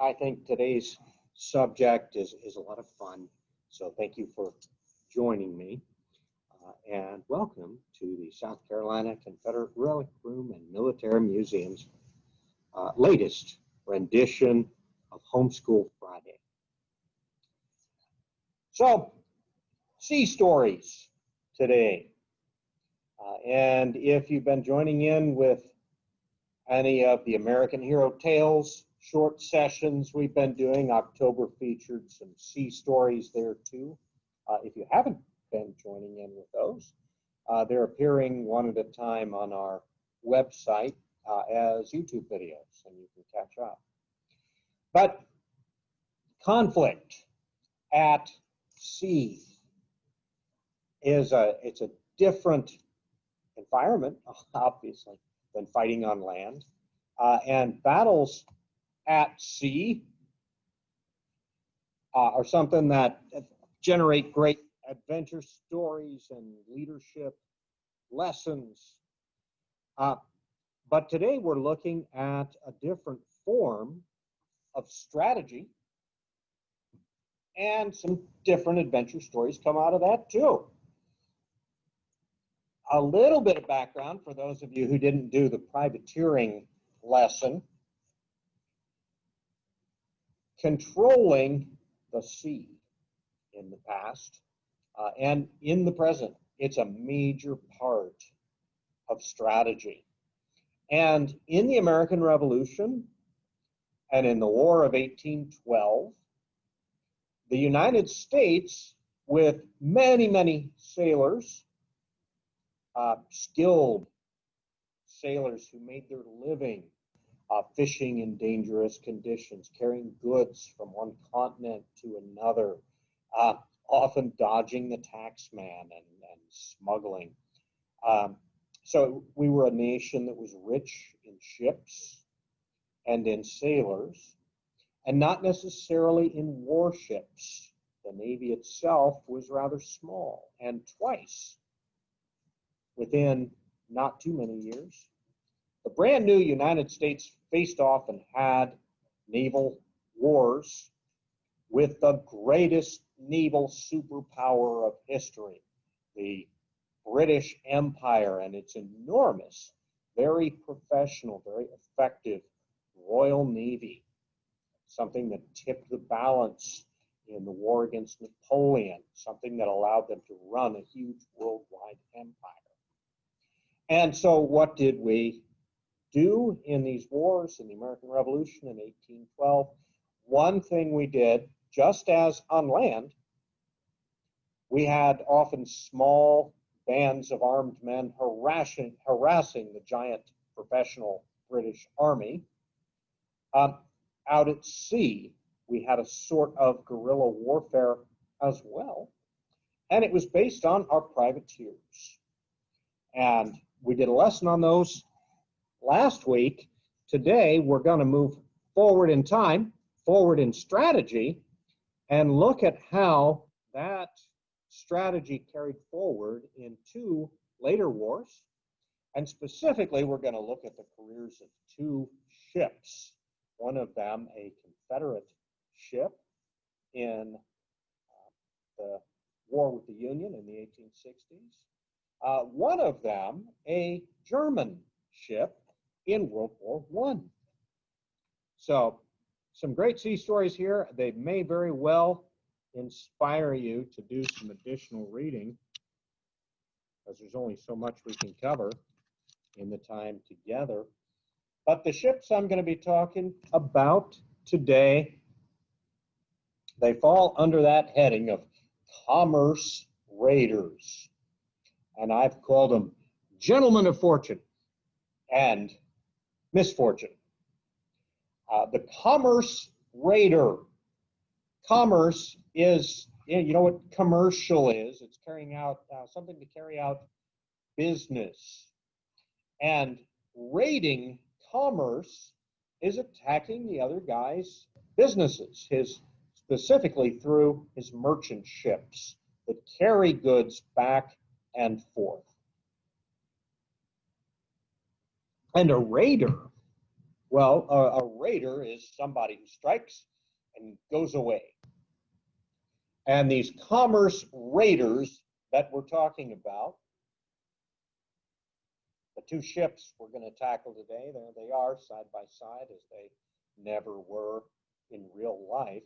I think today's subject is a lot of fun, so thank you for joining me. And welcome to the South Carolina Confederate Relic Room and Military Museum's latest rendition of Homeschool Friday. So, sea stories today. And if you've been joining in with any of the American Hero Tales short sessions we've been doing, October featured some sea stories there too. If you haven't been joining in with those, they're appearing one at a time on our website as YouTube videos, and you can catch up. But conflict at sea is it's a different environment, obviously, than fighting on land. And battles at sea are something that generate great adventure stories and leadership lessons. But today we're looking at a different form of strategy, and some different adventure stories come out of that too. A little bit of background for those of you who didn't do the privateering lesson. Controlling the sea in the past and in the present, it's a major part of strategy. And in the American Revolution and in the War of 1812, the United States, with many, many sailors, skilled sailors who made their living fishing in dangerous conditions, carrying goods from one continent to another, often dodging the tax man and smuggling. So we were a nation that was rich in ships and in sailors, and not necessarily in warships. The Navy itself was rather small, and twice, within not too many years, the brand new United States faced off and had naval wars with the greatest naval superpower of history, the British Empire, and its enormous, very professional, very effective Royal Navy, something that tipped the balance in the war against Napoleon, something that allowed them to run a huge worldwide empire. And so what did we do in these wars, in the American Revolution in 1812? One thing we did, just as on land, we had often small bands of armed men harassing the giant professional British army. Out at sea, we had a sort of guerrilla warfare as well, and it was based on our privateers. And we did a lesson on those last week. Today, we're going to move forward in time, forward in strategy, and look at how that strategy carried forward in two later wars. And specifically, we're going to look at the careers of two ships. One of them, a Confederate ship in the war with the Union in the 1860s. One of them, a German ship in World War I. So, some great sea stories here. They may very well inspire you to do some additional reading, because there's only so much we can cover in the time together. But the ships I'm going to be talking about today, they fall under that heading of commerce raiders. And I've called them gentlemen of fortune and misfortune. The commerce raider. Commerce is, you know what commercial is? It's carrying out something to carry out business. And raiding commerce is attacking the other guy's businesses, specifically through his merchant ships that carry goods back and forth. And a raider Well, a raider is somebody who strikes and goes away. And these commerce raiders that we're talking about, the two ships we're going to tackle today, there they are side by side as they never were in real life.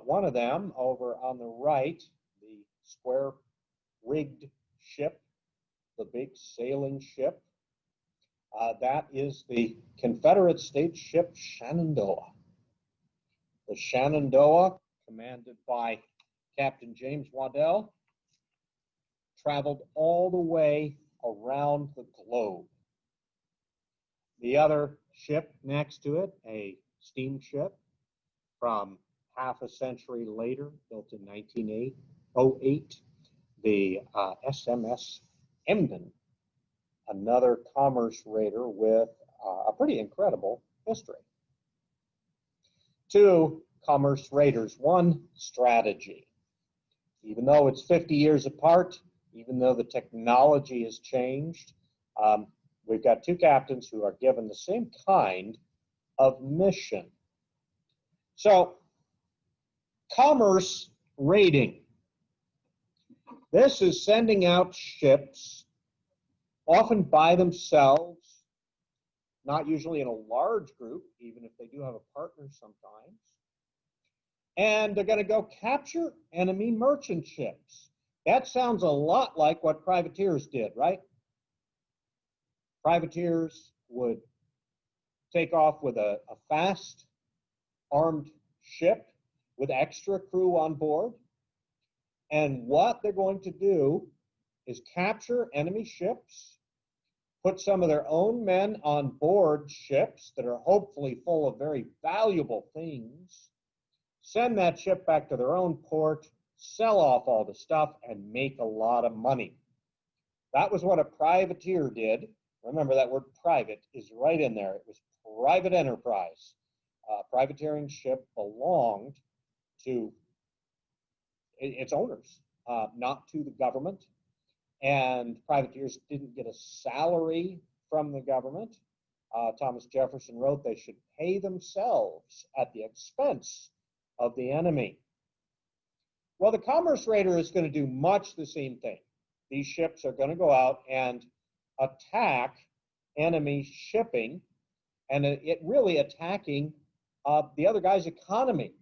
One of them over on the right, the square rigged ship, the big sailing ship, that is the Confederate States ship Shenandoah. The Shenandoah, commanded by Captain James Waddell, traveled all the way around the globe. The other ship next to it, a steamship from half a century later, built in 1908, the SMS Emden, another commerce raider with a pretty incredible history. Two commerce raiders, one strategy. Even though it's 50 years apart, even though the technology has changed, we've got two captains who are given the same kind of mission. So, commerce raiding. This is sending out ships, often by themselves, not usually in a large group, even if they do have a partner sometimes. And they're going to go capture enemy merchant ships. That sounds a lot like what privateers did, right? Privateers would take off with a fast armed ship with extra crew on board. And what they're going to do is capture enemy ships, put some of their own men on board ships that are hopefully full of very valuable things, send that ship back to their own port, sell off all the stuff, and make a lot of money. That was what a privateer did. Remember, that word private is right in there. It was private enterprise. A privateering ship belonged to its owners, not to the government. And privateers didn't get a salary from the government. Thomas Jefferson wrote they should pay themselves at the expense of the enemy. Well, the commerce raider is going to do much the same thing. These ships are going to go out and attack enemy shipping, and it really attacking the other guy's economy,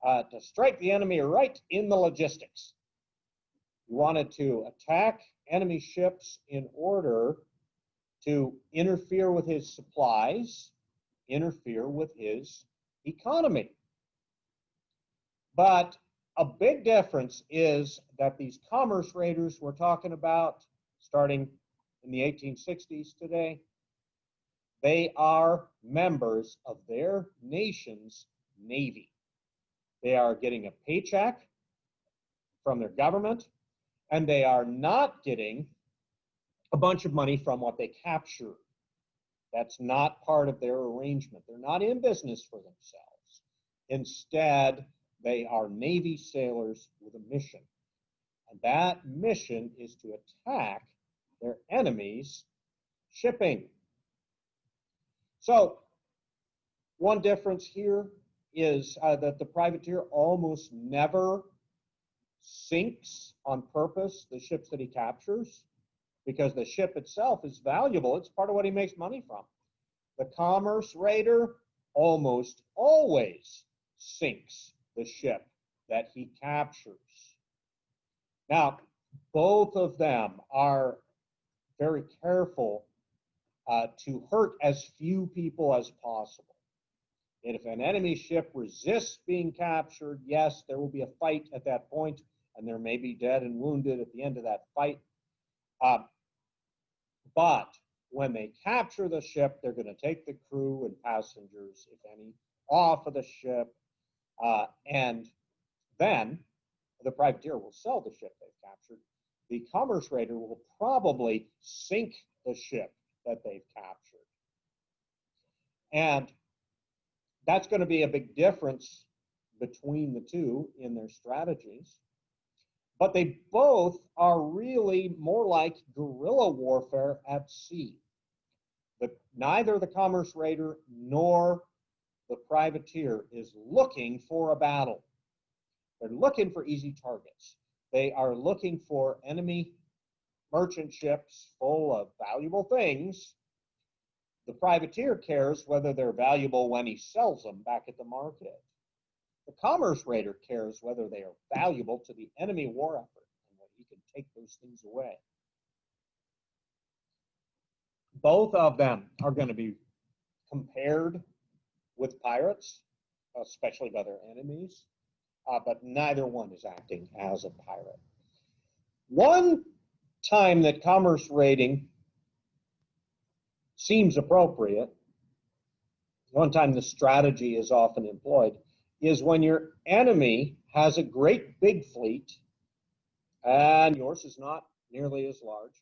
to strike the enemy right in the logistics. He wanted to attack enemy ships in order to interfere with his supplies, interfere with his economy. But a big difference is that these commerce raiders we're talking about, starting in the 1860s today, they are members of their nation's navy. They are getting a paycheck from their government, and they are not getting a bunch of money from what they capture. That's not part of their arrangement. They're not in business for themselves. Instead, they are Navy sailors with a mission. And that mission is to attack their enemies' shipping. So, one difference here is that the privateer almost never sinks on purpose the ships that he captures, because the ship itself is valuable. It's part of what he makes money from. The commerce raider almost always sinks the ship that he captures. Now, both of them are very careful to hurt as few people as possible. And if an enemy ship resists being captured, yes, there will be a fight at that point, and there may be dead and wounded at the end of that fight. But when they capture the ship, they're going to take the crew and passengers, if any, off of the ship, and then the privateer will sell the ship they've captured. The commerce raider will probably sink the ship that they've captured. And that's going to be a big difference between the two in their strategies. But they both are really more like guerrilla warfare at sea. The neither the commerce raider nor the privateer is looking for a battle. They're looking for easy targets. They are looking for enemy merchant ships full of valuable things. The privateer cares whether they're valuable when he sells them back at the market. The commerce raider cares whether they are valuable to the enemy war effort and when he can take those things away. Both of them are going to be compared with pirates, especially by their enemies, but neither one is acting as a pirate. One time that commerce raiding seems appropriate, one time the strategy is often employed, is when your enemy has a great big fleet and yours is not nearly as large,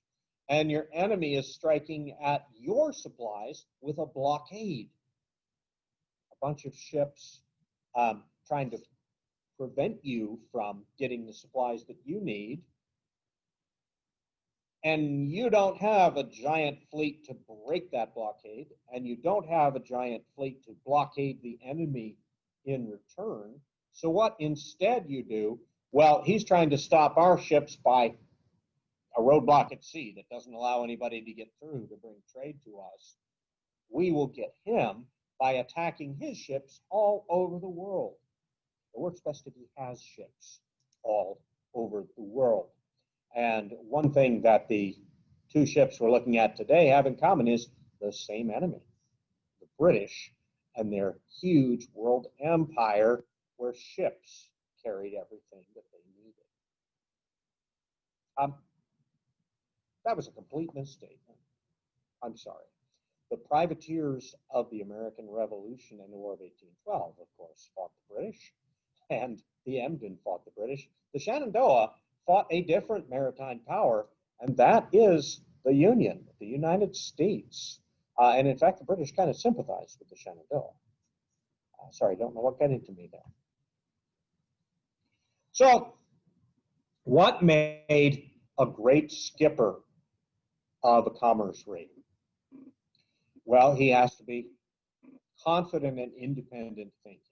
and your enemy is striking at your supplies with a blockade. A bunch of ships trying to prevent you from getting the supplies that you need, and you don't have a giant fleet to break that blockade, and you don't have a giant fleet to blockade the enemy in return. So what instead you do? Well, he's trying to stop our ships by a roadblock at sea that doesn't allow anybody to get through to bring trade to us. We will get him by attacking his ships all over the world. It works best if he has ships all over the world. And one thing that the two ships we're looking at today have in common is the same enemy, the British and their huge world empire where ships carried everything that they needed. That was a complete misstatement. I'm sorry. The privateers of the American Revolution and the War of 1812, of course, fought the British, and the Emden fought the British. The Shenandoah fought a different maritime power, and that is the Union, the United States. And in fact, the British kind of sympathized with the Shenandoah. Sorry, don't know what got into me there. So, what made a great skipper of a commerce raid? Well, he has to be confident and independent thinking.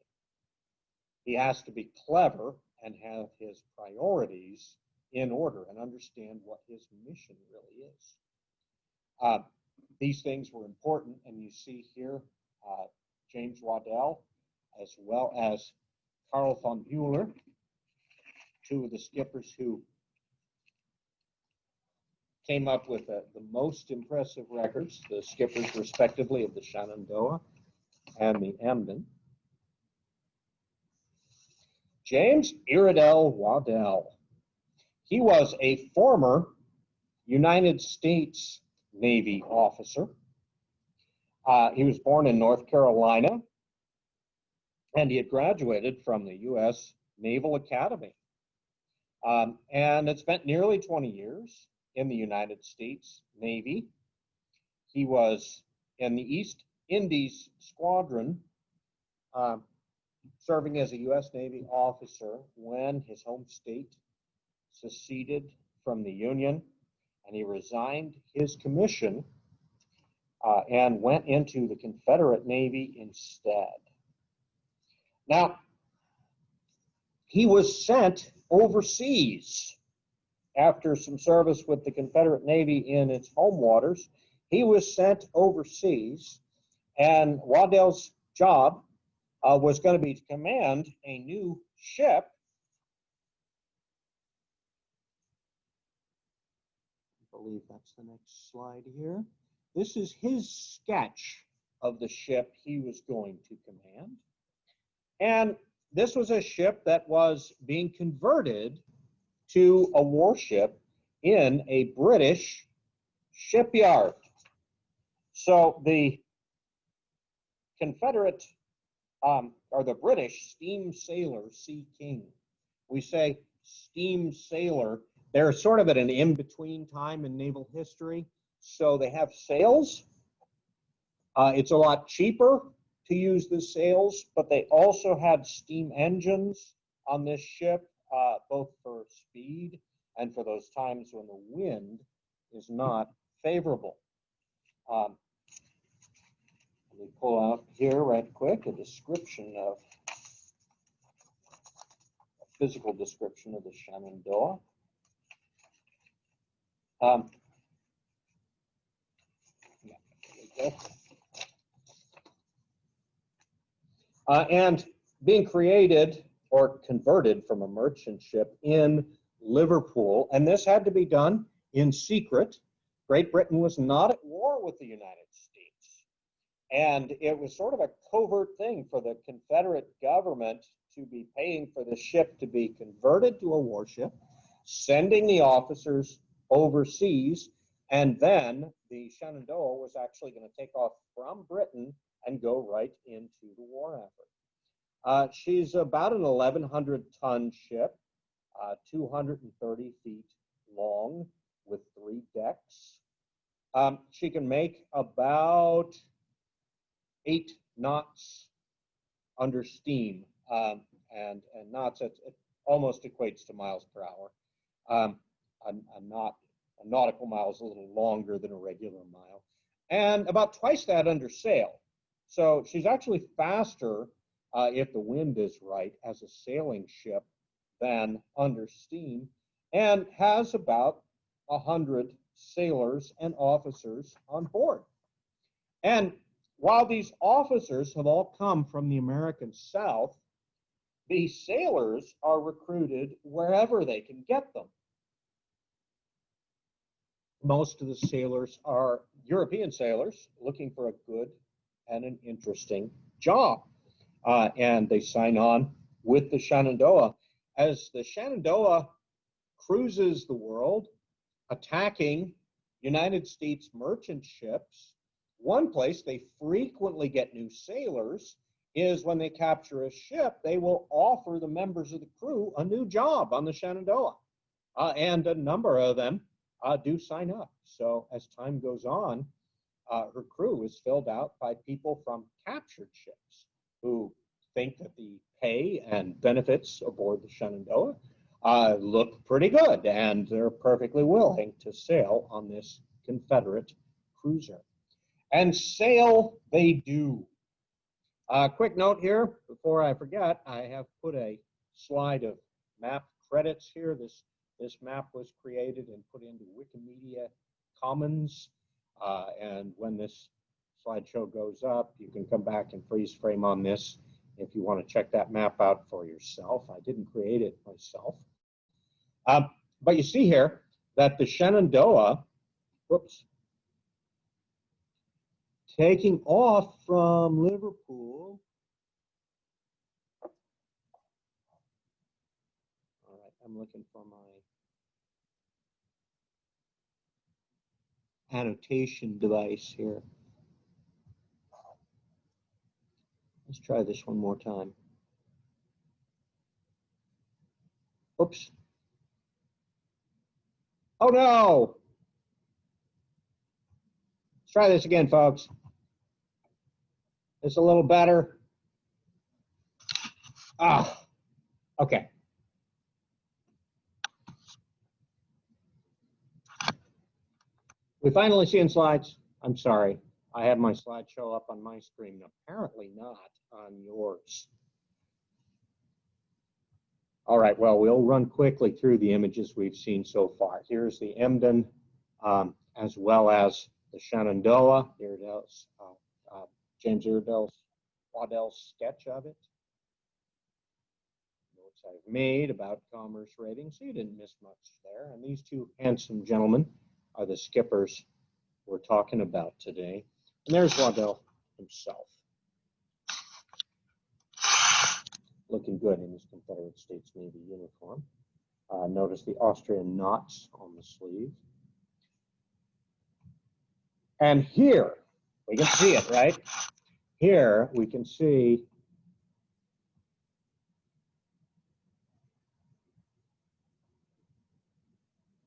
He has to be clever and have his priorities in order and understand what his mission really is. These things were important, and you see here James Waddell as well as Karl von Bühler, two of the skippers who came up with the most impressive records, the skippers respectively of the Shenandoah and the Emden. James Iredell Waddell. He was a former United States Navy officer. He was born in North Carolina, and he had graduated from the U.S. Naval Academy and had spent nearly 20 years in the United States Navy. He was in the East Indies Squadron, serving as a U.S. Navy officer when his home state seceded from the Union, and he resigned his commission and went into the Confederate Navy instead. Now, he was sent overseas after some service with the Confederate Navy in its home waters. He was sent overseas, and Waddell's job was going to be to command a new ship. I believe that's the next slide here. This is his sketch of the ship he was going to command. And this was a ship that was being converted to a warship in a British shipyard. So the Confederate or the British steam sailor Sea King. We say steam sailor. They're sort of at an in-between time in naval history. So they have sails. It's a lot cheaper to use the sails, but they also had steam engines on this ship, both for speed and for those times when the wind is not favorable. Let me pull out here right quick a description of, a physical description of the Shenandoah. Yeah, there we go. And being created or converted from a merchant ship in Liverpool, and this had to be done in secret. Great Britain was not at war with the United States, and it was sort of a covert thing for the Confederate government to be paying for the ship to be converted to a warship, sending the officers overseas, and then the Shenandoah was actually going to take off from Britain and go right into the war effort. She's about an 1,100-ton ship, 230 feet long with 3 decks. She can make about 8 knots under steam, and knots, it almost equates to miles per hour. A nautical mile is a little longer than a regular mile, and about twice that under sail. So she's actually faster if the wind is right as a sailing ship than under steam, and has about 100 sailors and officers on board. And while these officers have all come from the American South, the sailors are recruited wherever they can get them. Most of the sailors are European sailors looking for a good and an interesting job. And they sign on with the Shenandoah. As the Shenandoah cruises the world, attacking United States merchant ships, one place they frequently get new sailors is when they capture a ship, they will offer the members of the crew a new job on the Shenandoah. And a number of them do sign up. So as time goes on, her crew is filled out by people from captured ships who think that the pay and benefits aboard the Shenandoah look pretty good, and they're perfectly willing to sail on this Confederate cruiser. And sail they do. Quick note here, before I forget, I have put a slide of map credits here. This map was created and put into Wikimedia Commons, and when this slideshow goes up, you can come back and freeze frame on this if you want to check that map out for yourself. I didn't create it myself. But you see here that the Shenandoah, whoops, taking off from Liverpool. All right, I'm looking for my annotation device here. Let's try this one more time. Oops. Oh no! Let's try this again, folks. It's a little better. Okay. We finally seeing slides. I'm sorry. I have my slide show up on my screen, apparently not on yours. All right, well, we'll run quickly through the images we've seen so far. Here's the Emden, as well as the Shenandoah. Iredell's, James Waddell's sketch of it. Notes I've made about commerce ratings, so you didn't miss much there. And these two handsome gentlemen are the skippers we're talking about today. And there's Waddell himself, looking good in his Confederate States Navy uniform. Notice the Austrian knots on the sleeve. And here, we can see it, right? Here, we can see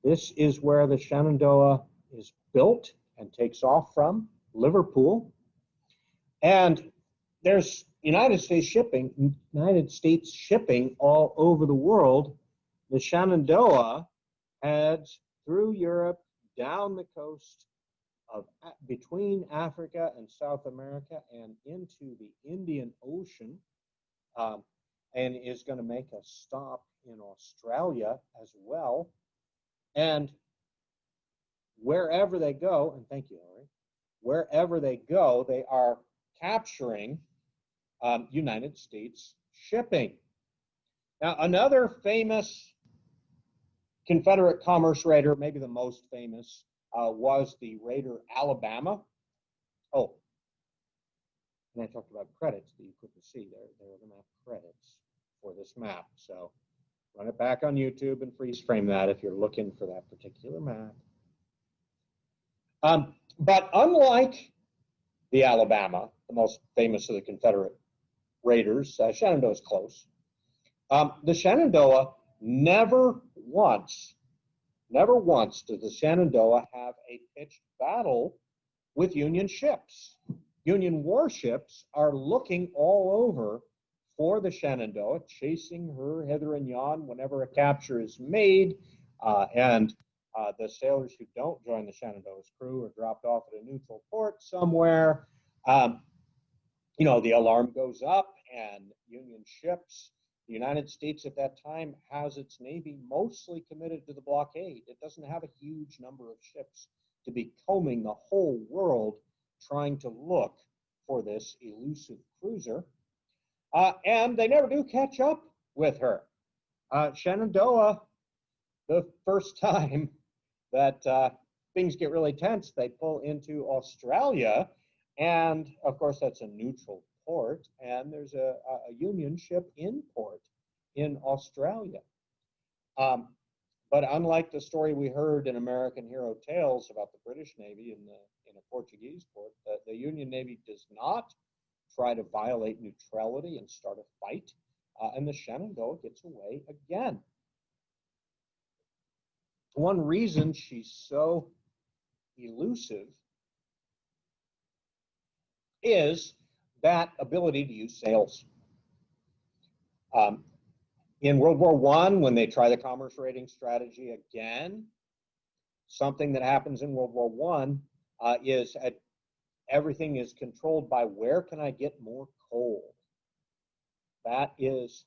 this is where the Shenandoah is built and takes off from, Liverpool. And there's United States shipping all over the world. The Shenandoah heads through Europe, down the coast between Africa and South America and into the Indian Ocean, and is going to make a stop in Australia as well. And wherever they go, and thank you, Hillary, wherever they go, they are capturing United States shipping. Now, another famous Confederate commerce raider, maybe the most famous, was the raider Alabama. Oh, and I talked about credits that you couldn't see. There are the map credits for this map. So run it back on YouTube and freeze frame that if you're looking for that particular map. But unlike the Alabama, the most famous of the Confederate raiders, Shenandoah's close. The Shenandoah never once did the Shenandoah have a pitched battle with Union ships. Union warships are looking all over for the Shenandoah, chasing her hither and yon whenever a capture is made, and the sailors who don't join the Shenandoah's crew are dropped off at a neutral port somewhere. You know, the alarm goes up, and Union ships. The United States at that time has its Navy mostly committed to the blockade. It doesn't have a huge number of ships to be combing the whole world trying to look for this elusive cruiser. And they never do catch up with her. Shenandoah, the first time that things get really tense, they pull into Australia. And of course, that's a neutral port, and there's a Union ship in port in Australia. But unlike the story we heard in American Hero Tales about the British Navy in a Portuguese port, the Union Navy does not try to violate neutrality and start a fight, and the Shenandoah gets away again. One reason she's so elusive is that ability to use sails. In World War I, when they try the commerce raiding strategy again, something that happens in World War I is everything is controlled by where can I get more coal. That is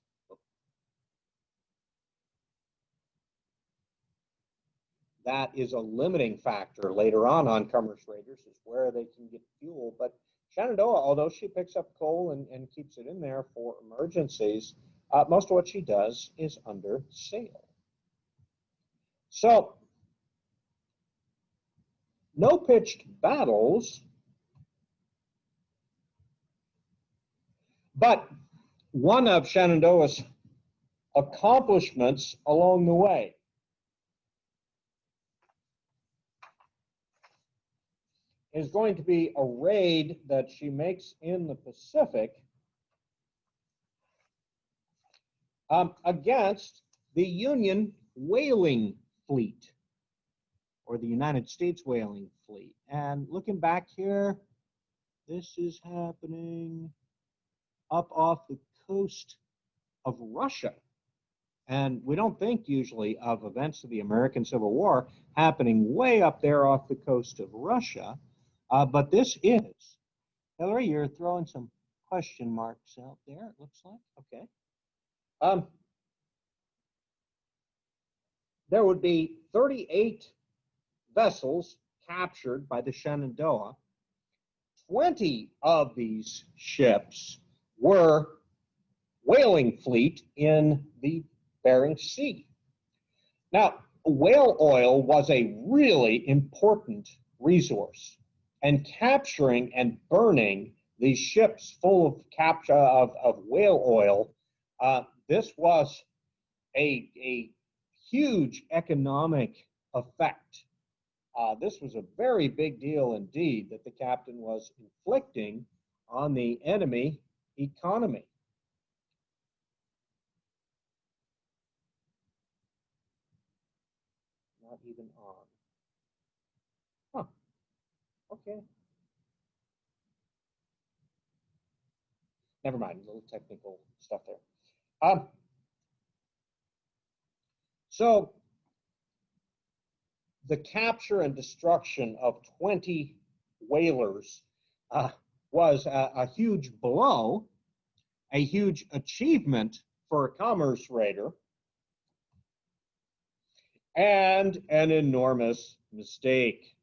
a limiting factor later on commerce raiders, is where they can get fuel. But Shenandoah, although she picks up coal and keeps it in there for emergencies, most of what she does is under sail. So, no pitched battles, but one of Shenandoah's accomplishments along the way is going to be a raid that she makes in the Pacific against the Union whaling fleet, or the United States whaling fleet. And looking back here, this is happening up off the coast of Russia. And we don't think usually of events of the American Civil War happening way up there off the coast of Russia. But this is. Hillary, you're throwing some question marks out there, it looks like. Okay. There would be 38 vessels captured by the Shenandoah. 20 of these ships were whaling fleet in the Bering Sea. Now, whale oil was a really important resource, and capturing and burning these ships full of whale oil, this was a huge economic effect. This was a very big deal indeed that the captain was inflicting on the enemy economy. Not even on. Huh. Okay. Never mind, a little technical stuff there. So the capture and destruction of 20 whalers was a huge blow, a huge achievement for a commerce raider, and an enormous mistake.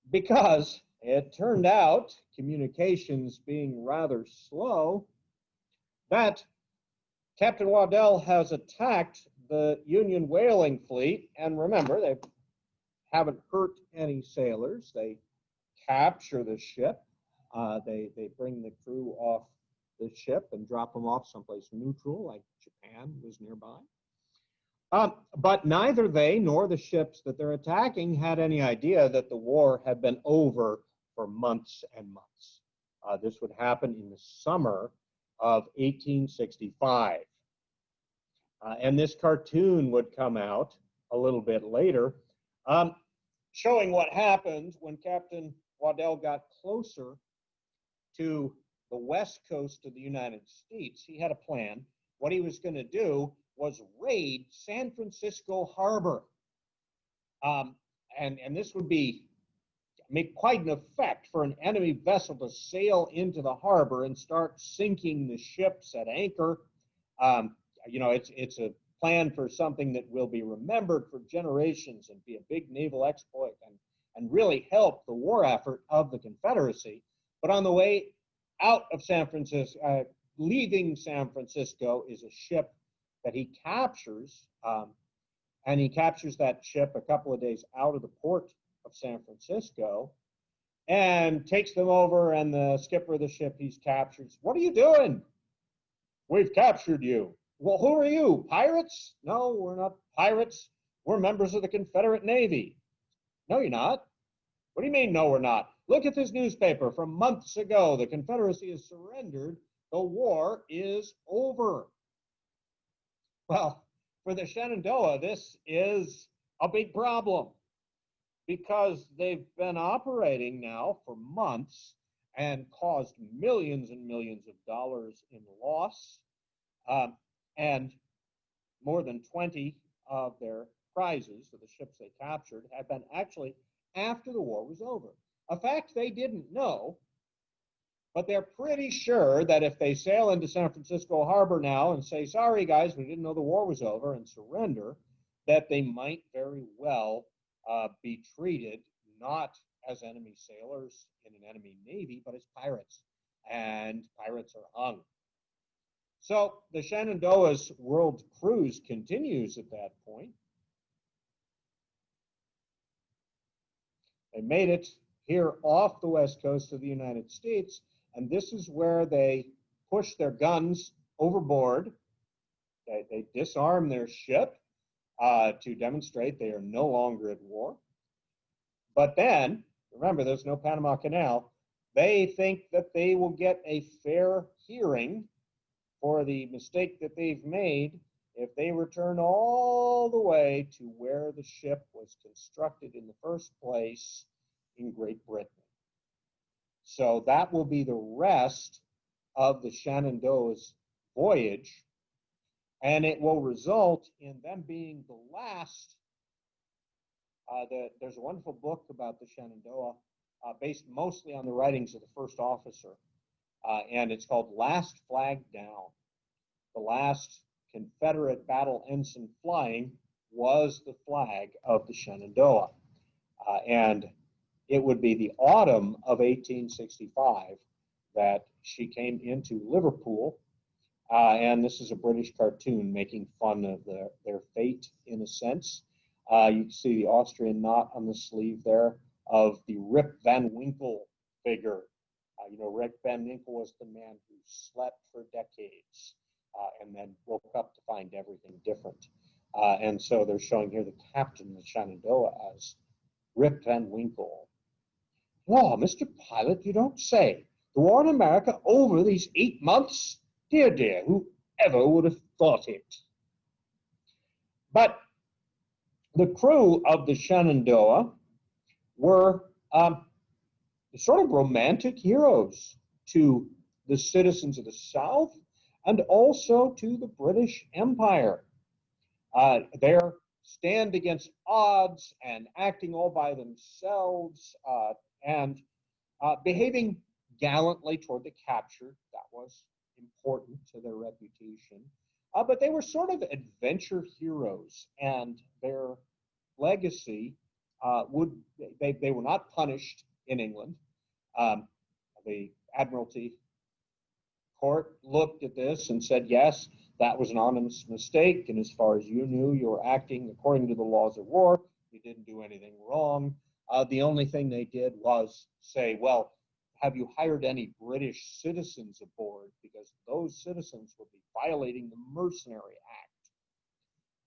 Because it turned out, communications being rather slow, that Captain Waddell has attacked the Union whaling fleet, and remember, they haven't hurt any sailors. They capture the ship. They bring the crew off the ship and drop them off someplace neutral, like Japan was nearby. But neither they nor the ships that they're attacking had any idea that the war had been over for months and months. This would happen in the summer of 1865. And this cartoon would come out a little bit later, showing what happened when Captain Waddell got closer to the west coast of the United States. He had a plan. What he was going to do was raid San Francisco Harbor. And this would make quite an effect for an enemy vessel to sail into the harbor and start sinking the ships at anchor. It's a plan for something that will be remembered for generations and be a big naval exploit and really help the war effort of the Confederacy. But on the way out of San Francisco, leaving San Francisco, is a ship that he captures, and he captures that ship a couple of days out of the port of San Francisco and takes them over, and the skipper of the ship he's captured, "What are you doing?" "We've captured you." "Well, who are you, pirates?" "No, we're not pirates. We're members of the Confederate Navy." "No, you're not." "What do you mean, no, we're not? Look at this newspaper from months ago. The Confederacy has surrendered. The war is over." Well, for the Shenandoah, this is a big problem because they've been operating now for months and caused millions and millions of dollars in loss. And more than 20 of their prizes, of the ships they captured, had been actually after the war was over. A fact they didn't know, but they're pretty sure that if they sail into San Francisco Harbor now and say, "Sorry, guys, we didn't know the war was over," and surrender, that they might very well be treated not as enemy sailors in an enemy navy, but as pirates. And pirates are hung. So the Shenandoah's world cruise continues at that point. They made it here off the west coast of the United States, and this is where they push their guns overboard. They disarm their ship to demonstrate they are no longer at war. But then, remember, there's no Panama Canal. They think that they will get a fair hearing for the mistake that they've made if they return all the way to where the ship was constructed in the first place in Great Britain. So that will be the rest of the Shenandoah's voyage, and it will result in them being the last. There's a wonderful book about the Shenandoah based mostly on the writings of the first officer, and it's called Last Flag Down. The last Confederate battle ensign flying was the flag of the Shenandoah. And it would be the autumn of 1865 that she came into Liverpool. And this is a British cartoon making fun of their fate, in a sense. You can see the Austrian knot on the sleeve there of the Rip Van Winkle figure. Rip Van Winkle was the man who slept for decades and then woke up to find everything different. And so they're showing here the captain of the Shenandoah as Rip Van Winkle. "Wow, Mr. Pilot, you don't say. The war in America over these 8 months? Dear, dear, whoever would have thought it?" But the crew of the Shenandoah were sort of romantic heroes to the citizens of the South and also to the British Empire. Their stand against odds and acting all by themselves and behaving gallantly toward the capture. That was important to their reputation. But they were sort of adventure heroes, and their legacy they were not punished in England. Um, the Admiralty Court looked at this and said, yes, that was an honest mistake, and as far as you knew, you were acting according to the laws of war. You didn't do anything wrong. The only thing they did was say, well, have you hired any British citizens aboard? Because those citizens would be violating the Mercenary Act.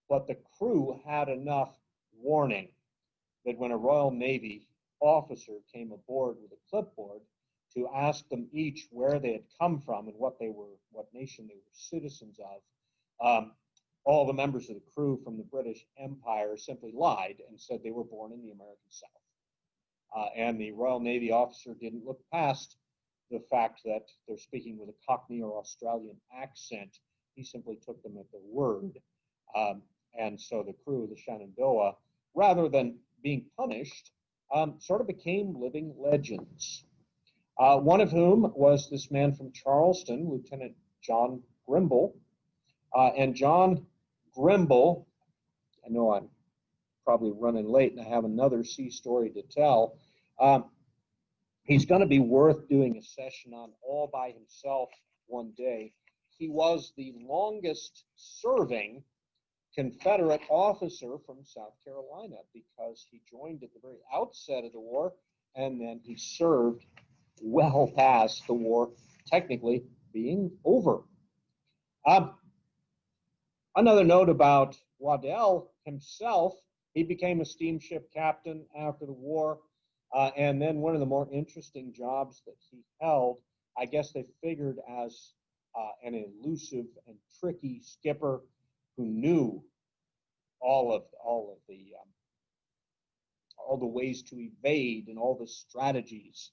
But the crew had enough warning that when a Royal Navy officer came aboard with a clipboard to ask them each where they had come from and what nation they were citizens of, all the members of the crew from the British Empire simply lied and said they were born in the American South. And the Royal Navy officer didn't look past the fact that they're speaking with a Cockney or Australian accent. He simply took them at their word. And so the crew of the Shenandoah, rather than being punished, sort of became living legends. One of whom was this man from Charleston, Lieutenant John Grimble. And John Grimble, I know I'm probably running late and I have another sea story to tell. He's going to be worth doing a session on all by himself one day. He was the longest serving Confederate officer from South Carolina because he joined at the very outset of the war, and then he served well past the war technically being over. Another note about Waddell himself, he became a steamship captain after the war, and then one of the more interesting jobs that he held, I guess they figured as an elusive and tricky skipper who knew all the ways to evade and all the strategies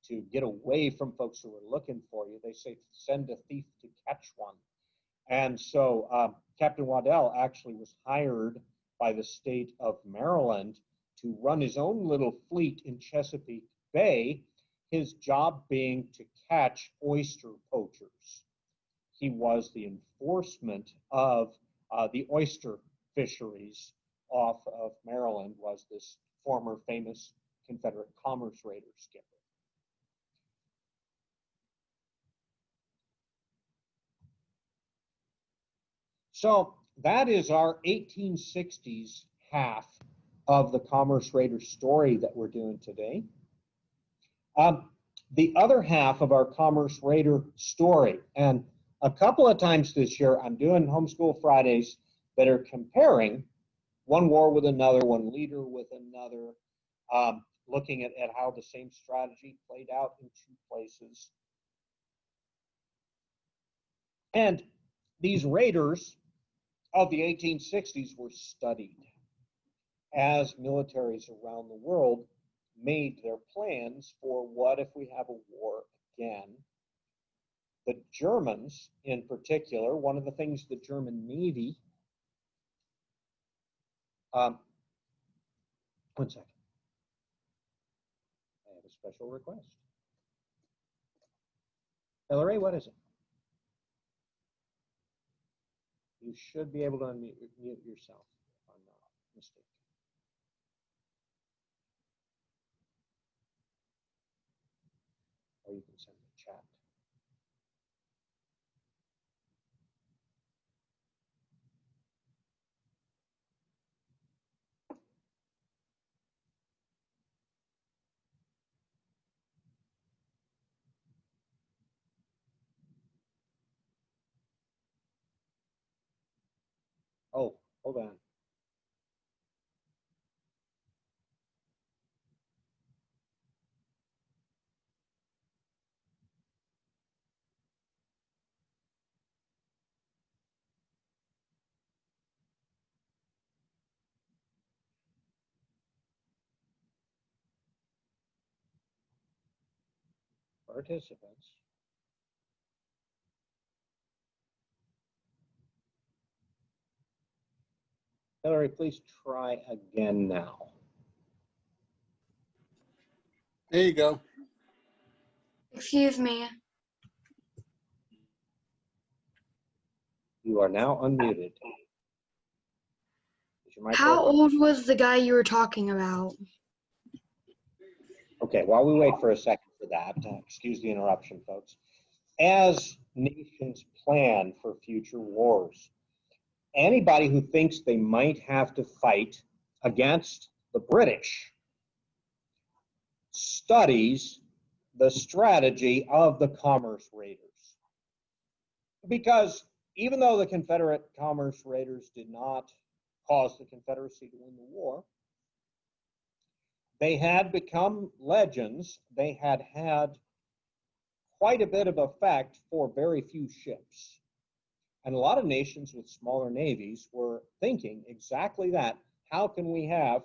to get away from folks who were looking for you. They say send a thief to catch one. And so Captain Waddell actually was hired by the state of Maryland to run his own little fleet in Chesapeake Bay, his job being to catch oyster poachers. He was the enforcement of the oyster fisheries off of Maryland, was this former famous Confederate commerce raider skipper. So that is our 1860s half of the Commerce Raider story that we're doing today. The other half of our Commerce Raider story, and a couple of times this year, I'm doing Homeschool Fridays that are comparing one war with another, one leader with another, looking at how the same strategy played out in two places. And these raiders of the 1860s were studied as militaries around the world made their plans for what if we have a war again. The Germans, in particular, one of the things the German Navy, one second, I have a special request. Hillary, what is it? You should be able to unmute yourself, if I'm not mistaken. Or you can send the chat. Oh, hold on. Participants. Hillary, please try again now. There you go. Excuse me. You are now unmuted. Is your mic How working? old was the guy you were talking about? Okay, while we wait for a second for that, excuse the interruption, folks. As nations plan for future wars, anybody who thinks they might have to fight against the British studies the strategy of the commerce raiders. Because even though the Confederate commerce raiders did not cause the Confederacy to win the war, they had become legends. They had had quite a bit of effect for very few ships. And a lot of nations with smaller navies were thinking exactly that. How can we have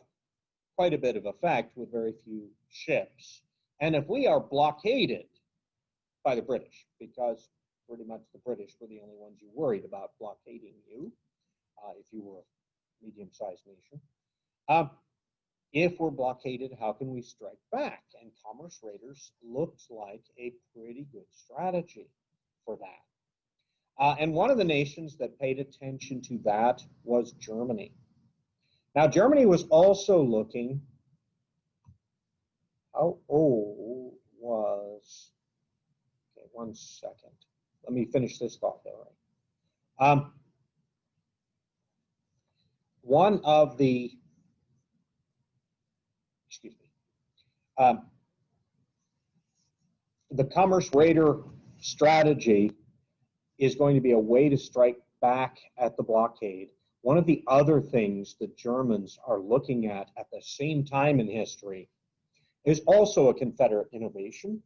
quite a bit of effect with very few ships? And if we are blockaded by the British, because pretty much the British were the only ones you worried about blockading you, if you were a medium-sized nation. If we're blockaded, how can we strike back? And commerce raiders looked like a pretty good strategy for that. And one of the nations that paid attention to that was Germany. Now, Germany was also looking, how old was, okay, one second. Let me finish this thought, Hillary. One of the, excuse me, the commerce raider strategy is going to be a way to strike back at the blockade. One of the other things the Germans are looking at the same time in history is also a Confederate innovation,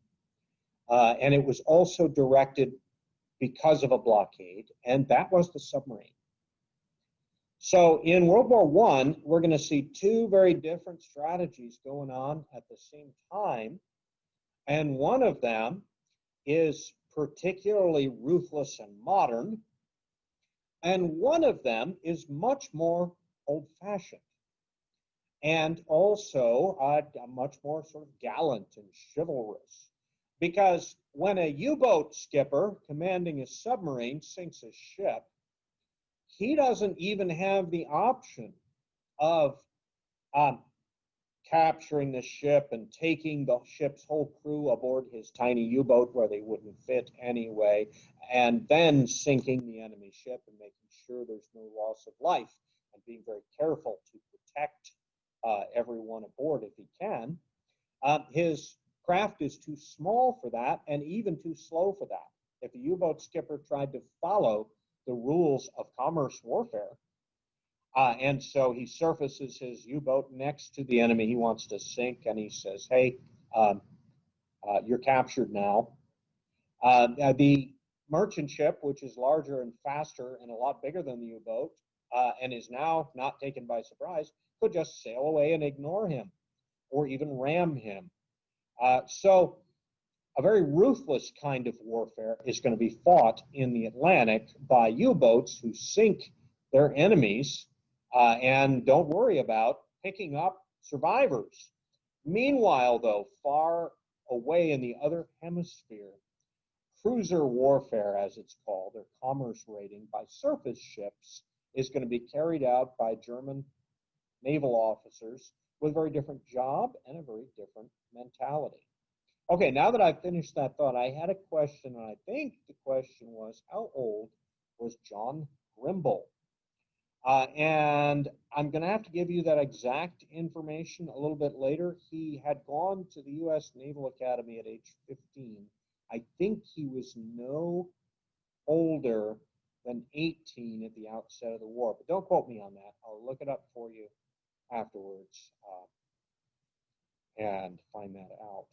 and it was also directed because of a blockade, and that was the submarine. So in World War I, we're going to see two very different strategies going on at the same time, and one of them is particularly ruthless and modern, and one of them is much more old-fashioned and also much more sort of gallant and chivalrous. Because when a U-boat skipper commanding a submarine sinks a ship, he doesn't even have the option of capturing the ship and taking the ship's whole crew aboard his tiny U-boat where they wouldn't fit anyway, and then sinking the enemy ship and making sure there's no loss of life and being very careful to protect everyone aboard if he can. His craft is too small for that and even too slow for that. If a U-boat skipper tried to follow the rules of commerce warfare, and so he surfaces his U-boat next to the enemy he wants to sink, and he says, hey, you're captured now. The merchant ship, which is larger and faster and a lot bigger than the U-boat, and is now not taken by surprise, could just sail away and ignore him or even ram him. So a very ruthless kind of warfare is going to be fought in the Atlantic by U-boats who sink their enemies and don't worry about picking up survivors. Meanwhile, though, far away in the other hemisphere, cruiser warfare, as it's called, or commerce raiding by surface ships, is going to be carried out by German naval officers with a very different job and a very different mentality. Okay, now that I've finished that thought, I had a question, and I think the question was, how old was John Grimble? And I'm going to have to give you that exact information a little bit later. He had gone to the U.S. Naval Academy at age 15. I think he was no older than 18 at the outset of the war, but don't quote me on that. I'll look it up for you afterwards and find that out.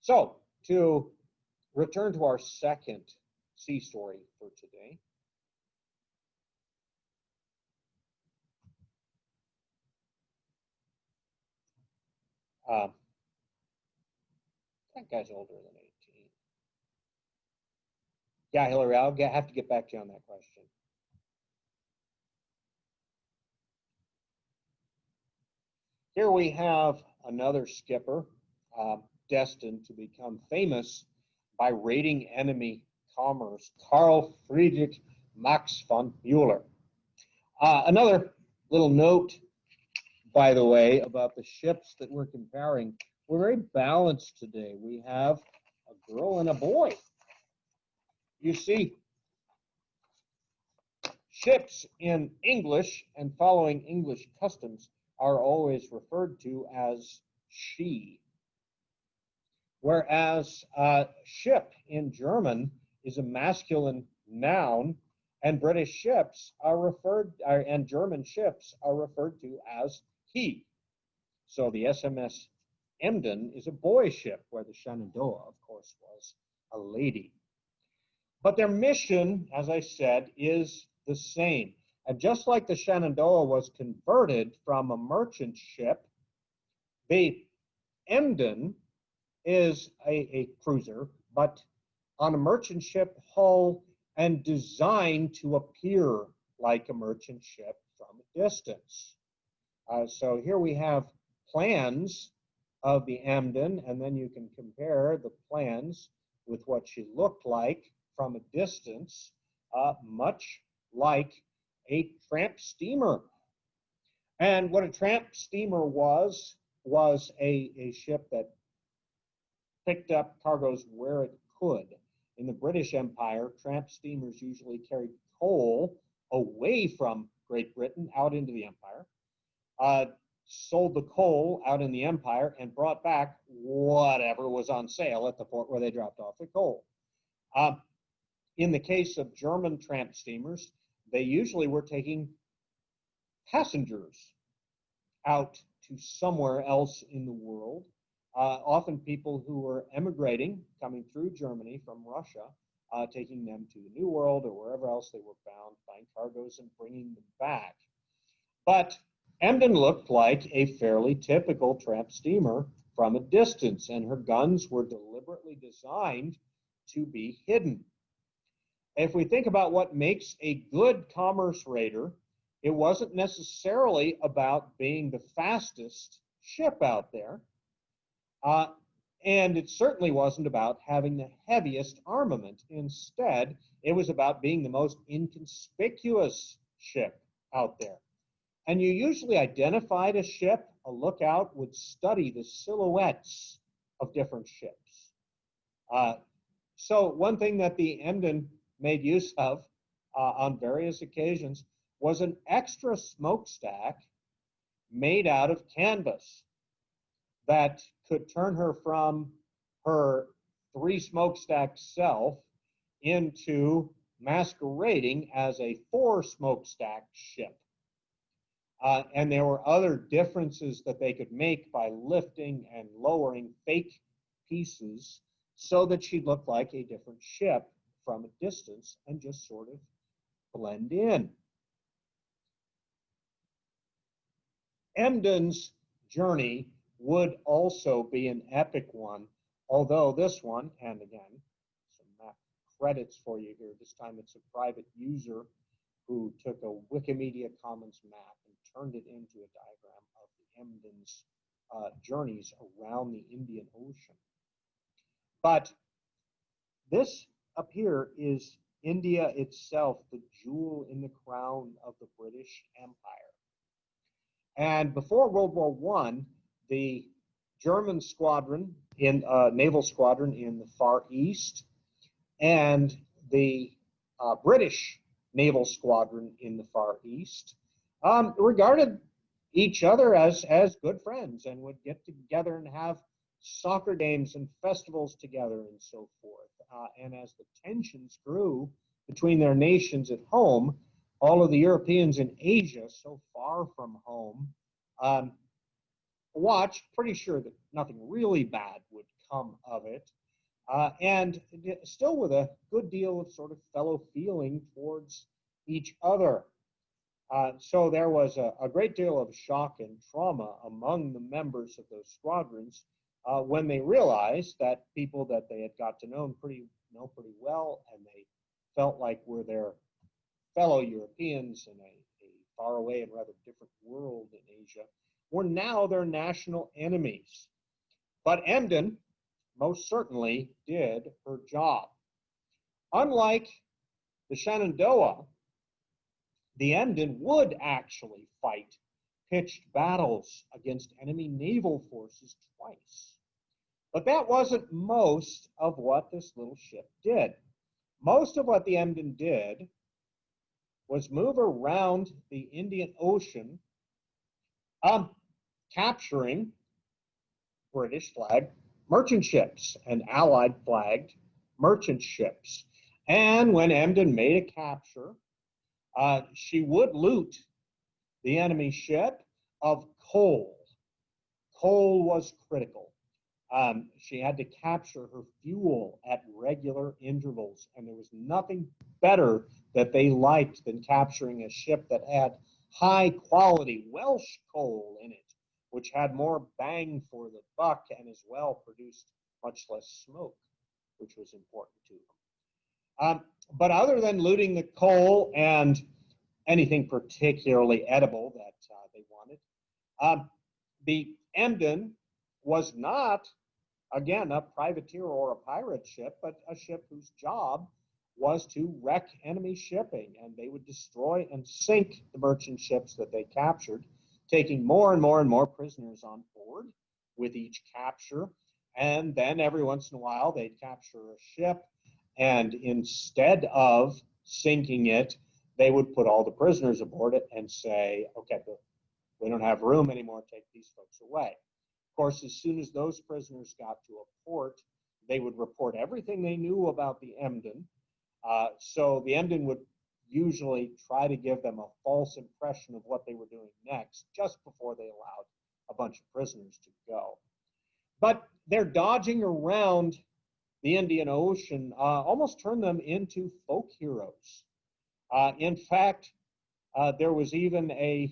So, to return to our second sea story for today. That guy's older than 18. Yeah, Hillary, I'll have to get back to you on that question. Here we have another skipper destined to become famous by raiding enemy commerce, Carl Friedrich Max von Müller. Another little note, by the way, about the ships that we're comparing. We're very balanced today. We have a girl and a boy. You see, ships in English and following English customs are always referred to as she, whereas ship in German is a masculine noun, and British ships are referred, and German ships are referred to as he. So the SMS Emden is a boy ship, where the Shenandoah, of course, was a lady. But their mission, as I said, is the same. And just like the Shenandoah was converted from a merchant ship, the Emden is a cruiser, but on a merchant ship hull and designed to appear like a merchant ship from a distance. So here we have plans of the Emden, and then you can compare the plans with what she looked like from a distance, much like a tramp steamer. And what a tramp steamer was a ship that picked up cargoes where it could. In the British Empire, tramp steamers usually carried coal away from Great Britain out into the empire, sold the coal out in the empire, and brought back whatever was on sale at the port where they dropped off the coal. In the case of German tramp steamers, they usually were taking passengers out to somewhere else in the world, often people who were emigrating, coming through Germany from Russia, taking them to the New World or wherever else they were bound, buying cargoes and bringing them back. But Emden looked like a fairly typical tramp steamer from a distance, and her guns were deliberately designed to be hidden. If we think about what makes a good commerce raider, it wasn't necessarily about being the fastest ship out there, and it certainly wasn't about having the heaviest armament. Instead, it was about being the most inconspicuous ship out there. And you usually identified a ship, a lookout would study the silhouettes of different ships. So one thing that the Emden made use of on various occasions was an extra smokestack made out of canvas that could turn her from her three smokestack self into masquerading as a four smokestack ship. And there were other differences that they could make by lifting and lowering fake pieces so that she'd look like a different ship from a distance and just sort of blend in. Emden's journey would also be an epic one, although this one, and again, some map credits for you here, this time it's a private user who took a Wikimedia Commons map and turned it into a diagram of the Emden's journeys around the Indian Ocean. But this up here is India itself, the jewel in the crown of the British Empire. And before World War I, the German squadron, naval squadron in the Far East, and the British naval squadron in the Far East regarded each other as good friends and would get together and have soccer games and festivals together and so forth. And as the tensions grew between their nations at home, all of the Europeans in Asia, so far from home, watched, pretty sure that nothing really bad would come of it, and still with a good deal of sort of fellow feeling towards each other. So there was a great deal of shock and trauma among the members of those squadrons when they realized that people that they had got to know pretty well, and they felt like were their fellow Europeans in a faraway and rather different world in Asia, were now their national enemies. But Emden most certainly did her job. Unlike the Shenandoah, the Emden would actually fight pitched battles against enemy naval forces twice. But that wasn't most of what this little ship did. Most of what the Emden did was move around the Indian Ocean, capturing British flagged merchant ships and Allied flagged merchant ships. And when Emden made a capture, she would loot the enemy ship of coal. Coal was critical. She had to capture her fuel at regular intervals, and there was nothing better that they liked than capturing a ship that had high quality Welsh coal in it, which had more bang for the buck and as well produced much less smoke, which was important to them. But other than looting the coal and anything particularly edible that they wanted, the Emden was not, again, a privateer or a pirate ship, but a ship whose job was to wreck enemy shipping, and they would destroy and sink the merchant ships that they captured, taking more and more and more prisoners on board with each capture. And then every once in a while, they'd capture a ship, and instead of sinking it, they would put all the prisoners aboard it and say, okay, we don't have room anymore, take these folks away. Of course, as soon as those prisoners got to a port, they would report everything they knew about the Emden. So the Emden would usually try to give them a false impression of what they were doing next, just before they allowed a bunch of prisoners to go. But their dodging around the Indian Ocean almost turned them into folk heroes. In fact, there was even a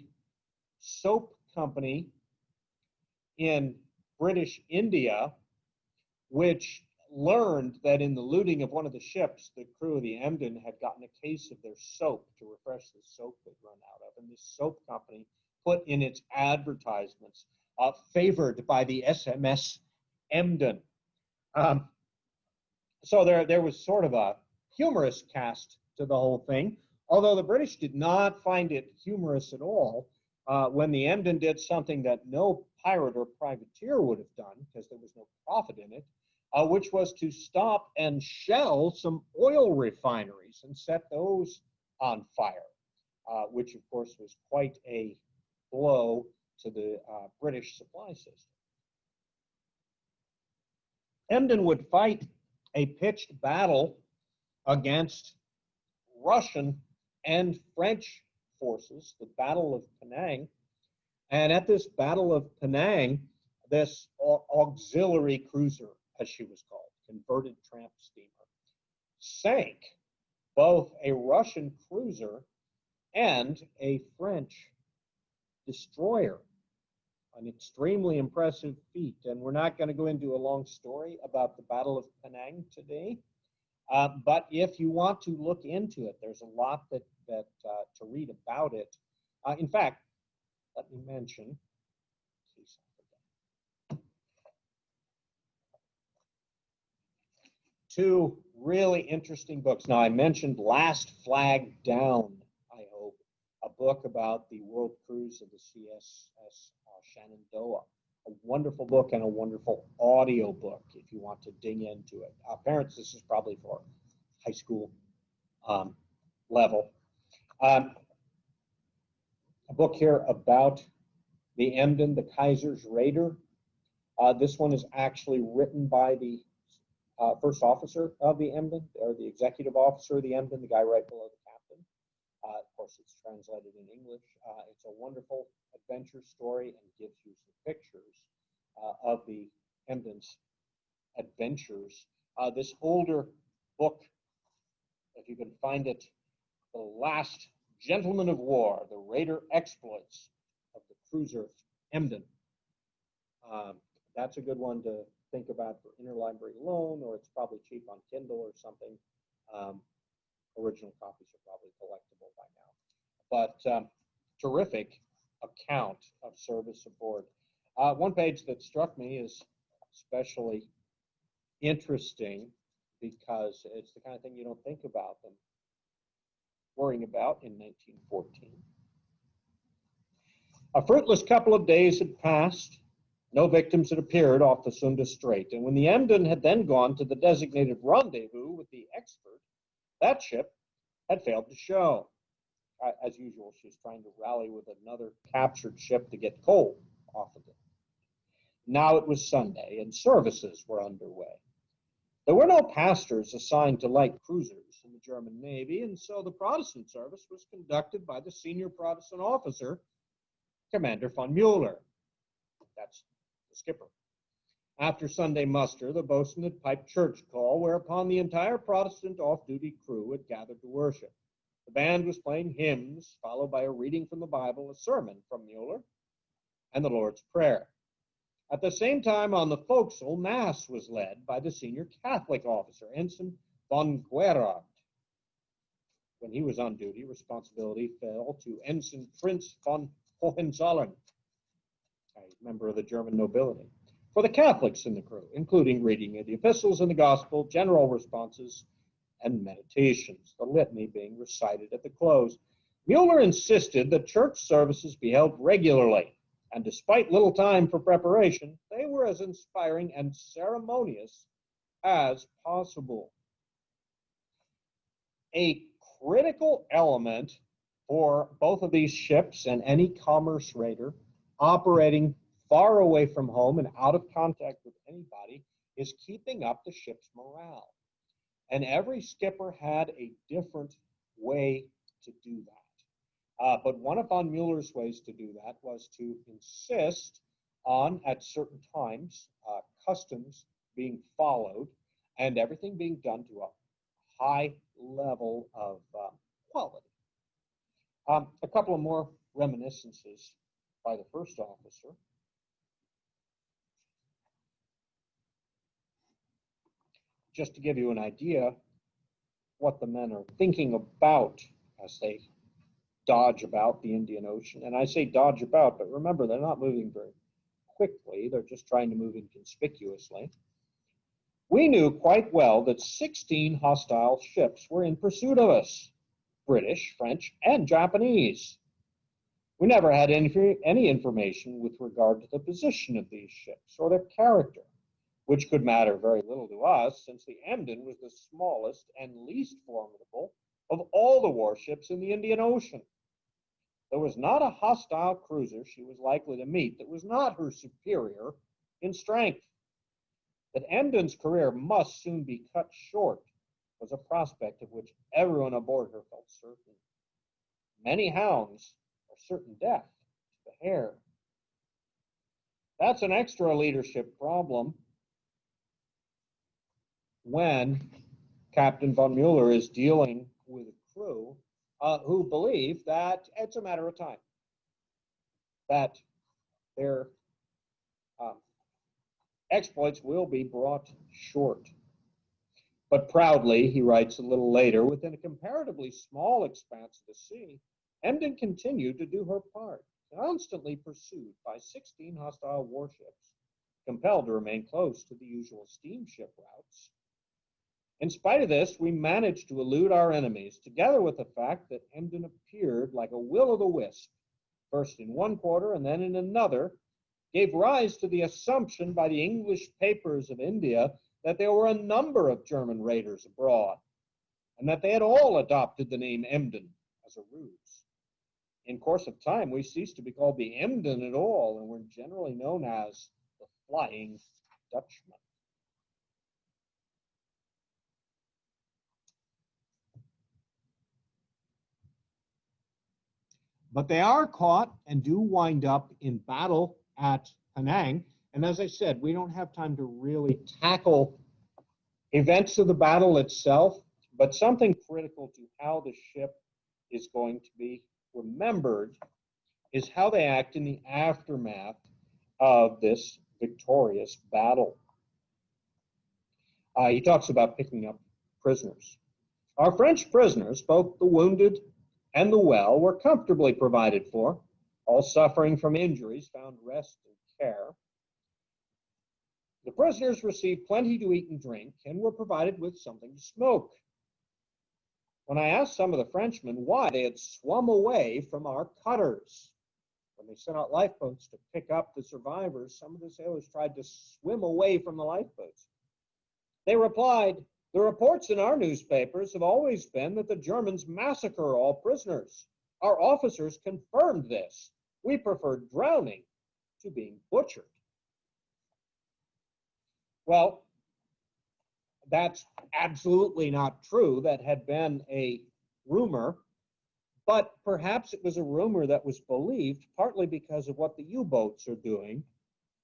soap company in British India which learned that in the looting of one of the ships, the crew of the Emden had gotten a case of their soap to refresh the soap they'd run out of. And this soap company put in its advertisements, favored by the SMS Emden. So there was sort of a humorous cast to the whole thing, although the British did not find it humorous at all when the Emden did something that no pirate or privateer would have done, because there was no profit in it, which was to stop and shell some oil refineries and set those on fire, which of course was quite a blow to the British supply system. Emden would fight a pitched battle against Russian and French forces, the Battle of Penang. And at this Battle of Penang, this auxiliary cruiser, as she was called, converted tramp steamer, sank both a Russian cruiser and a French destroyer. An extremely impressive feat. And we're not going to go into a long story about the Battle of Penang today. But if you want to look into it, there's a lot that to read about it. In fact, let me mention, in case I forget, two really interesting books. Now, I mentioned Last Flag Down, I hope, a book about the world cruise of the CSS Shenandoah. A wonderful book and a wonderful audio book if you want to dig into it. Parents, this is probably for high school level. A book here about the Emden, the Kaiser's Raider. This one is actually written by the first officer of the Emden, or the executive officer of the Emden, the guy right below the captain. Of course, it's translated in English. It's a wonderful adventure story and gives you some pictures of the Emden's adventures. This older book, if you can find it, The Last Gentleman of War, The Raider Exploits of the Cruiser Emden. That's a good one to think about for interlibrary loan, or it's probably cheap on Kindle or something. Original copies are probably collectible by now. But terrific account of service aboard. One page that struck me is especially interesting because it's the kind of thing you don't think about them worrying about in 1914. A fruitless couple of days had passed. No victims had appeared off the Sunda Strait, and when the Emden had then gone to the designated rendezvous with the expert, that ship had failed to show. As usual, she's trying to rally with another captured ship to get coal off of it. Now it was Sunday, and services were underway. There were no pastors assigned to light cruisers in the German Navy, and so the Protestant service was conducted by the senior Protestant officer, Commander von Mueller. That's the skipper. After Sunday muster, the boatswain had piped church call, whereupon the entire Protestant off-duty crew had gathered to worship. The band was playing hymns, followed by a reading from the Bible, a sermon from Mueller, and the Lord's Prayer. At the same time, on the forecastle, Mass was led by the senior Catholic officer, Ensign von Guerard. When he was on duty, responsibility fell to Ensign Prince von Hohenzollern, a member of the German nobility, for the Catholics in the crew, including reading of the epistles and the gospel, general responses, and meditations, the litany being recited at the close. Mueller insisted that church services be held regularly, and despite little time for preparation, they were as inspiring and ceremonious as possible. A critical element for both of these ships and any commerce raider operating far away from home and out of contact with anybody is keeping up the ship's morale. And every skipper had a different way to do that. But one of von Mueller's ways to do that was to insist on, at certain times, customs being followed and everything being done to a high level of quality. A couple of more reminiscences by the first officer. Just to give you an idea what the men are thinking about as they dodge about the Indian Ocean. And I say dodge about, but remember, they're not moving very quickly. They're just trying to move inconspicuously. We knew quite well that 16 hostile ships were in pursuit of us, British, French, and Japanese. We never had any information with regard to the position of these ships or their character, which could matter very little to us, since the Emden was the smallest and least formidable of all the warships in the Indian Ocean. There was not a hostile cruiser she was likely to meet that was not her superior in strength. That Emden's career must soon be cut short was a prospect of which everyone aboard her felt certain. Many hounds are certain death to the hare. That's an extra leadership problem when Captain von Mueller is dealing with a crew who believe that it's a matter of time, that their exploits will be brought short. But proudly, he writes a little later, within a comparatively small expanse of the sea, Emden continued to do her part, constantly pursued by 16 hostile warships, compelled to remain close to the usual steamship routes. In spite of this, we managed to elude our enemies, together with the fact that Emden appeared like a will-o'-the-wisp, first in one quarter and then in another, gave rise to the assumption by the English papers of India that there were a number of German raiders abroad, and that they had all adopted the name Emden as a ruse. In course of time, we ceased to be called the Emden at all, and were generally known as the Flying Dutchman. But they are caught and do wind up in battle at Penang. And as I said, we don't have time to really tackle events of the battle itself, but something critical to how the ship is going to be remembered is how they act in the aftermath of this victorious battle. He talks about picking up prisoners. Our French prisoners, both the wounded and the well, were comfortably provided for, all suffering from injuries, found rest and care. The prisoners received plenty to eat and drink and were provided with something to smoke. When I asked some of the Frenchmen why they had swum away from our cutters, when they sent out lifeboats to pick up the survivors, some of the sailors tried to swim away from the lifeboats. They replied, "The reports in our newspapers have always been that the Germans massacre all prisoners. Our officers confirmed this. We preferred drowning to being butchered." Well, that's absolutely not true. That had been a rumor, but perhaps it was a rumor that was believed partly because of what the U-boats are doing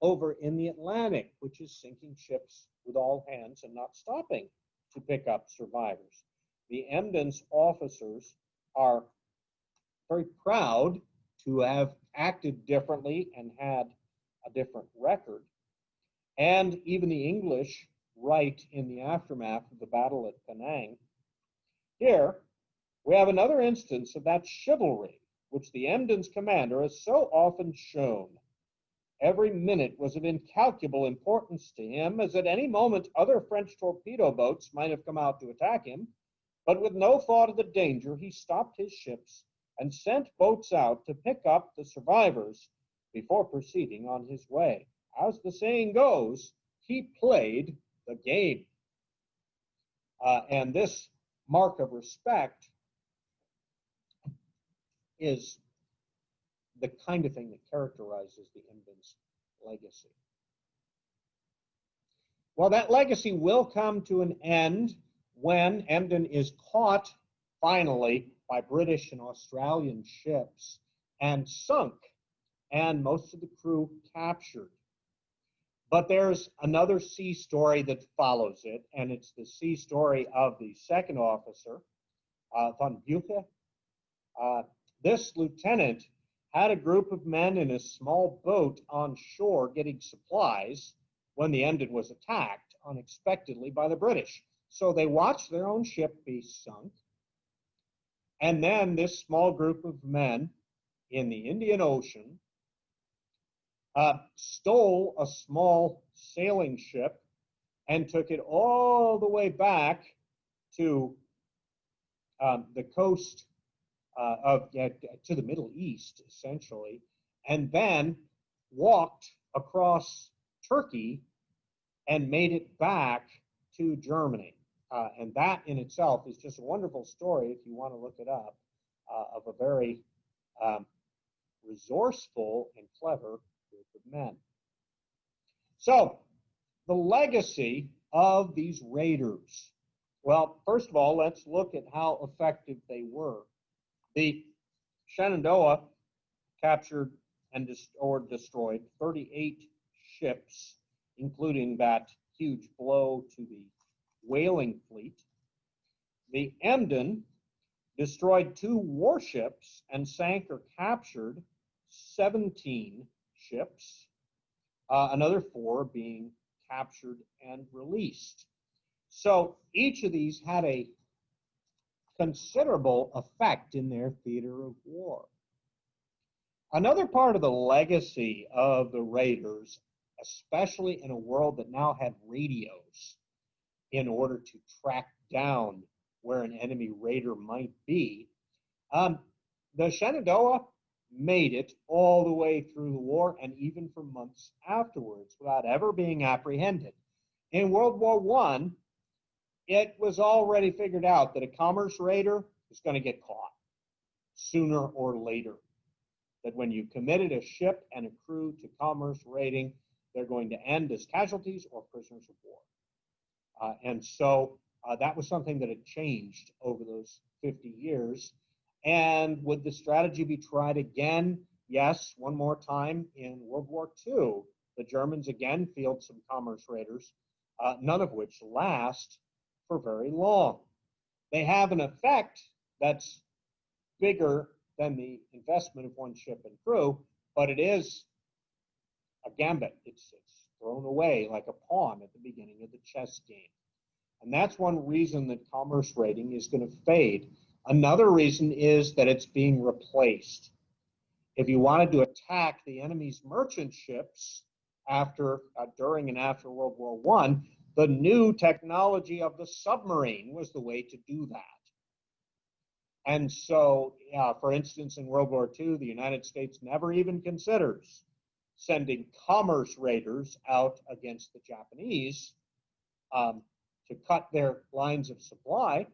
over in the Atlantic, which is sinking ships with all hands and not stopping to pick up survivors. The Emden's officers are very proud to have acted differently and had a different record. And even the English write in the aftermath of the battle at Penang, "Here we have another instance of that chivalry which the Emden's commander has so often shown. Every minute was of incalculable importance to him, as at any moment other French torpedo boats might have come out to attack him, but with no thought of the danger he stopped his ships and sent boats out to pick up the survivors before proceeding on his way. As the saying goes, he played the game." And this mark of respect is the kind of thing that characterizes the Emden's legacy. Well, that legacy will come to an end when Emden is caught, finally, by British and Australian ships and sunk, and most of the crew captured. But there's another sea story that follows it, and it's the sea story of the second officer, von Buche. This lieutenant had a group of men in a small boat on shore getting supplies when the Emden was attacked unexpectedly by the British. So they watched their own ship be sunk, and then this small group of men in the Indian Ocean stole a small sailing ship and took it all the way back to the coast to the Middle East, essentially, and then walked across Turkey and made it back to Germany. And that in itself is just a wonderful story, if you want to look it up, of a very resourceful and clever group of men. So, the legacy of these raiders. Well, first of all, let's look at how effective they were. The Shenandoah captured and destroyed 38 ships, including that huge blow to the whaling fleet. The Emden destroyed 2 warships and sank or captured 17 ships, another 4 being captured and released. So each of these had a considerable effect in their theater of war. Another part of the legacy of the raiders, especially in a world that now had radios in order to track down where an enemy raider might be, the Shenandoah made it all the way through the war and even for months afterwards without ever being apprehended. In World War I, it was already figured out that a commerce raider was going to get caught sooner or later. That when you committed a ship and a crew to commerce raiding, they're going to end as casualties or prisoners of war. And so that was something that had changed over those 50 years. And would the strategy be tried again? Yes, one more time in World War II. The Germans again field some commerce raiders, none of which last for very long. They have an effect that's bigger than the investment of one ship and crew, but it is a gambit. It's thrown away like a pawn at the beginning of the chess game. And that's one reason that commerce raiding is going to fade. Another reason is that it's being replaced. if you wanted to attack the enemy's merchant ships during and after World War I, the new technology of the submarine was the way to do that. And so, for instance, in World War II, the United States never even considers sending commerce raiders out against the Japanese to cut their lines of supply.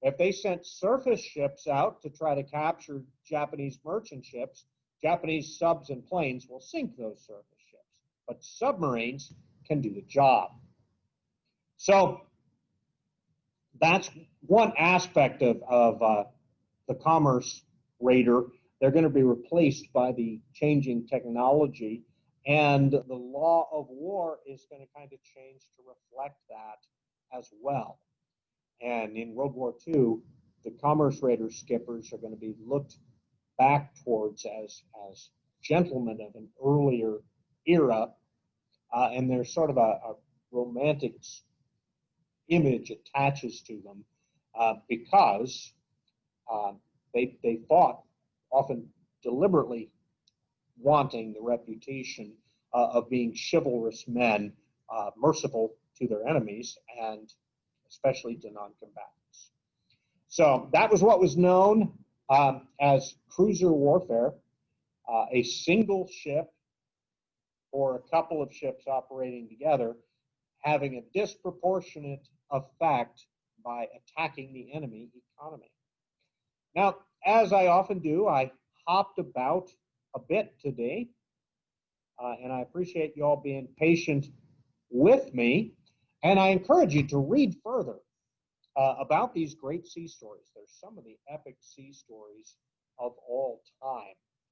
If they sent surface ships out to try to capture Japanese merchant ships, Japanese subs and planes will sink those surface ships. But submarines can do the job. So that's one aspect of the commerce raider. They're going to be replaced by the changing technology, and the law of war is going to kind of change to reflect that as well. And in World War II, the commerce raider skippers are going to be looked back towards as gentlemen of an earlier era, and there's sort of a romantic image attaches to them because they fought, often deliberately wanting the reputation of being chivalrous men, merciful to their enemies, and especially to non-combatants. So that was what was known as cruiser warfare, a single ship or a couple of ships operating together having a disproportionate effect by attacking the enemy economy. Now, as I often do, I hopped about a bit today, and I appreciate you all being patient with me, and I encourage you to read further about these great sea stories. They're some of the epic sea stories of all time.